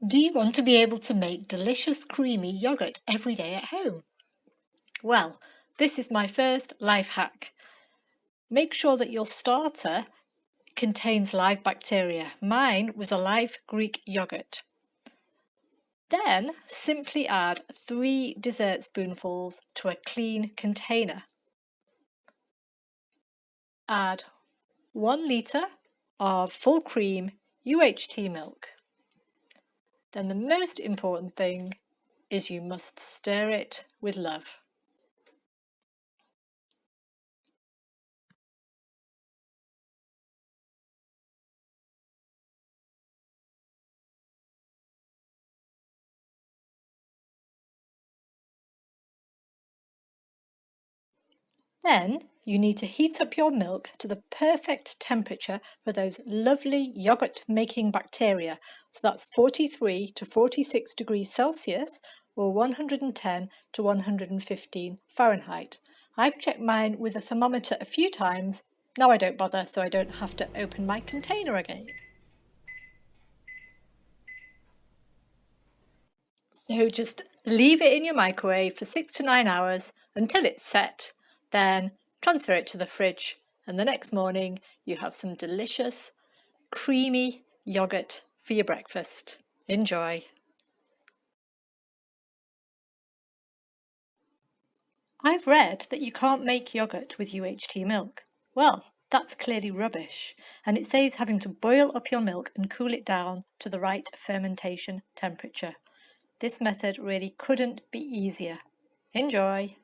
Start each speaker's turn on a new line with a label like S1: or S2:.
S1: Do you want to be able to make delicious creamy yoghurt every day at home? Well, this is my first life hack. Make sure that your starter contains live bacteria. Mine was a live Greek yoghurt. Then simply add 3 dessert spoonfuls to a clean container. Add 1 litre of full cream UHT milk. Then the most important thing is you must stir it with love. Then you need to heat up your milk to the perfect temperature for those lovely yogurt making bacteria. So that's 43 to 46 degrees Celsius or 110 to 115 Fahrenheit. I've checked mine with a thermometer a few times. Now I don't bother, so I don't have to open my container again. So just leave it in your microwave for 6 to 9 hours until it's set, then transfer it to the fridge, and the next morning you have some delicious, creamy yogurt for your breakfast. Enjoy! I've read that you can't make yogurt with UHT milk. Well, that's clearly rubbish, and it saves having to boil up your milk and cool it down to the right fermentation temperature. This method really couldn't be easier. Enjoy!